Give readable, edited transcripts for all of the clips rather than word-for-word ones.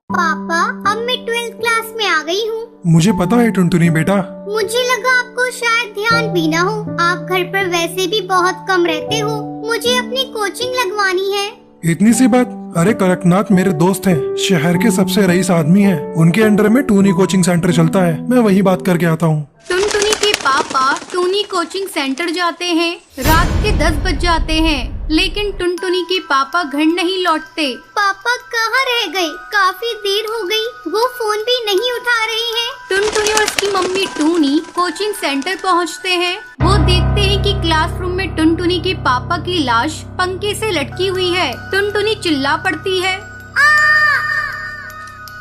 पापा, अब मैं 12th क्लास में आ गई हूँ। मुझे पता है टुनटुनी बेटा। मुझे लगा आपको शायद ध्यान भी ना हो। आप घर पर वैसे भी बहुत कम रहते हो। मुझे अपनी कोचिंग लगवानी है। इतनी सी बात? अरे कड़कनाथ मेरे दोस्त हैं, शहर के सबसे रईस आदमी हैं। उनके अंडर में टूनी कोचिंग सेंटर चलता है, मैं वही बात करके आता हूँ। टुनटुनी के पापा टूनी कोचिंग सेंटर जाते हैं। रात के 10 बज जाते हैं, लेकिन टुनटुनी के पापा घर नहीं लौटते। पापा कहाँ रह गए? काफी देर हो गई, वो फोन भी नहीं उठा रहे हैं। टुनटुनी और उसकी मम्मी टूनी कोचिंग सेंटर पहुंचते हैं। वो देखते हैं कि क्लासरूम में टुनटुनी के पापा की लाश पंखे से लटकी हुई है। टुनटुनी चिल्ला पड़ती है,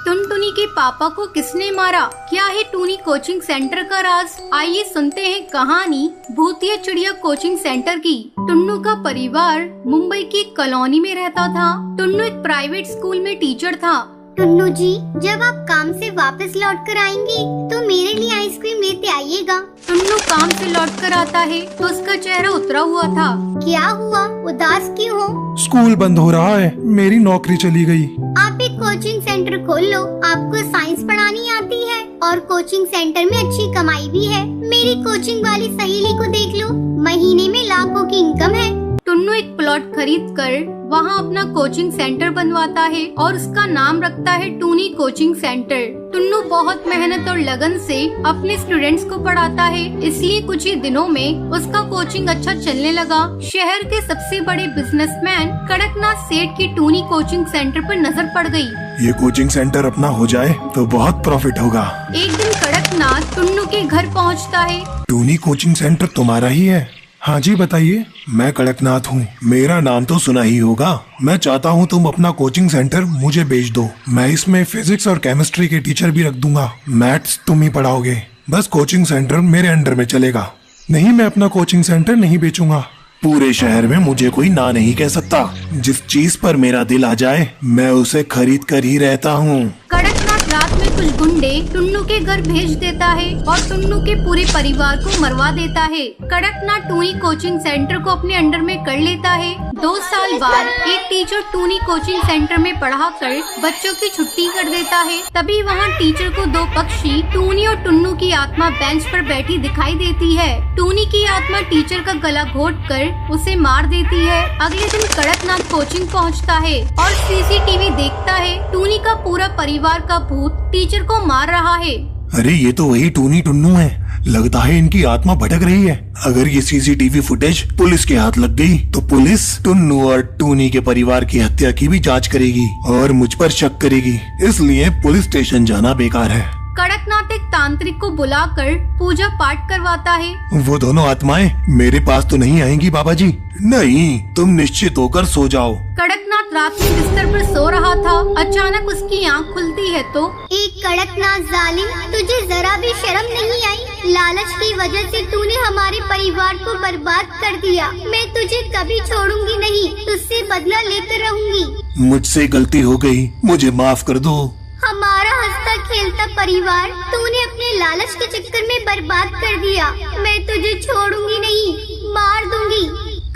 टुनटुनी के पापा को किसने मारा? क्या है टूनी कोचिंग सेंटर का राज? आइए सुनते हैं कहानी भूतिया चिड़िया कोचिंग सेंटर की। टुन्नू का परिवार मुंबई की एक कॉलोनी में रहता था। टुन्नू एक प्राइवेट स्कूल में टीचर था। टुन्नू जी, जब आप काम से वापस लौट कर आएंगे तो मेरे लिए आइसक्रीम लेते आइएगा। टुन्नू काम से लौट कर आता है तो उसका चेहरा उतरा हुआ था। क्या हुआ? उदास क्यों हो? स्कूल बंद हो रहा है, मेरी नौकरी चली गई। आप एक कोचिंग सेंटर खोल लो। आपको साइंस पढ़ानी आती है और कोचिंग सेंटर में अच्छी कमाई भी है। मेरी कोचिंग वाली सहेली को देख लो, महीने में लाखों की इनकम है। टुन्नू एक प्लॉट खरीद कर वहाँ अपना कोचिंग सेंटर बनवाता है और उसका नाम रखता है टूनी कोचिंग सेंटर। टुन्नू बहुत मेहनत और लगन से अपने स्टूडेंट्स को पढ़ाता है, इसलिए कुछ ही दिनों में उसका कोचिंग अच्छा चलने लगा। शहर के सबसे बड़े बिजनेसमैन कड़कनाथ सेठ की टूनी कोचिंग सेंटर पर नजर पड़ गई। ये कोचिंग सेंटर अपना हो जाए तो बहुत प्रॉफिट होगा। एक दिन कड़कनाथ टुन्नू के घर पहुँचता है। टूनी कोचिंग सेंटर तुम्हारा ही है? हाँ जी बताइए। मैं कड़कनाथ हूँ, मेरा नाम तो सुना ही होगा। मैं चाहता हूँ तुम अपना कोचिंग सेंटर मुझे बेच दो। मैं इसमें फिजिक्स और केमिस्ट्री के टीचर भी रख दूंगा। मैथ्स तुम ही पढ़ाओगे, बस कोचिंग सेंटर मेरे अंडर में चलेगा। नहीं, मैं अपना कोचिंग सेंटर नहीं बेचूंगा। पूरे शहर में मुझे कोई ना नहीं कह सकता। जिस चीज पर मेरा दिल आ जाए मैं उसे खरीद कर ही रहता हूँ। कड़कनाथ रात में कुछ गुंडे टुन्नू के घर भेज देता है और टुन्नू के पूरे परिवार को मरवा देता है। कड़कनाथ टूनी कोचिंग सेंटर को अपने अंडर में कर लेता है। 2 साल बाद एक टीचर टूनी कोचिंग सेंटर में पढ़ा कर बच्चों की छुट्टी कर देता है। तभी वहाँ टीचर को 2 पक्षी टूनी और टुन्नू की आत्मा बेंच पर बैठी दिखाई देती है। टूनी की आत्मा टीचर का गला घोट कर उसे मार देती है। अगले दिन कड़कनाथ कोचिंग पहुँचता है और CCTV देखता है टूनी का पूरा परिवार का भूत टीचर को मार रहा है। अरे ये तो वही टूनी टुन्नू है, लगता है इनकी आत्मा भटक रही है। अगर ये CCTV फुटेज पुलिस के हाथ लग गई तो पुलिस टुन्नू और टूनी के परिवार की हत्या की भी जांच करेगी और मुझ पर शक करेगी, इसलिए पुलिस स्टेशन जाना बेकार है। कड़कनाथ एक तांत्रिक को बुलाकर पूजा पाठ करवाता है। वो दोनों आत्माएं मेरे पास तो नहीं आएंगी बाबा जी। नहीं, तुम निश्चित होकर सो जाओ। कड़कनाथ रात में बिस्तर पर सो रहा था। अचानक उसकी आंख खुलती है तो एक कड़कनाथ जालिम, तुझे जरा भी शर्म नहीं आई? लालच की वजह से तूने हमारे परिवार को बर्बाद कर दिया। मैं तुझे कभी छोड़ूंगी नहीं, तुझसे बदला लेकर रहूंगी। मुझसे गलती हो गई, मुझे माफ कर दो। हमारा हंसता खेलता परिवार तूने अपने लालच के चक्कर में बर्बाद कर दिया। मैं तुझे छोड़ूंगी नहीं, मार दूंगी।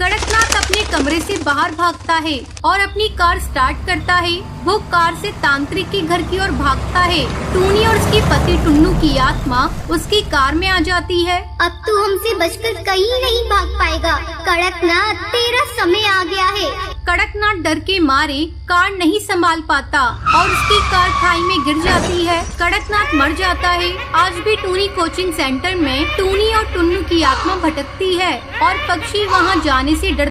कड़कनाथ अपने कमरे से बाहर भागता है और अपनी कार स्टार्ट करता है। वो कार से तांत्रिक के घर की ओर भागता है। टूनी और उसके पति टुन्नू की आत्मा उसकी कार में आ जाती है। अब तू हमसे बचकर कहीं नहीं भाग पाएगा। कड़कनाथ, तेरा समय आ गया है। कड़कनाथ डर के मारे कार नहीं संभाल पाता और उसकी कार खाई में गिर जाती है। कड़कनाथ मर जाता है। आज भी टूनी कोचिंग सेंटर में टूनी और टुन्नू की आत्मा भटकती है और पक्षी वहां जाने से डर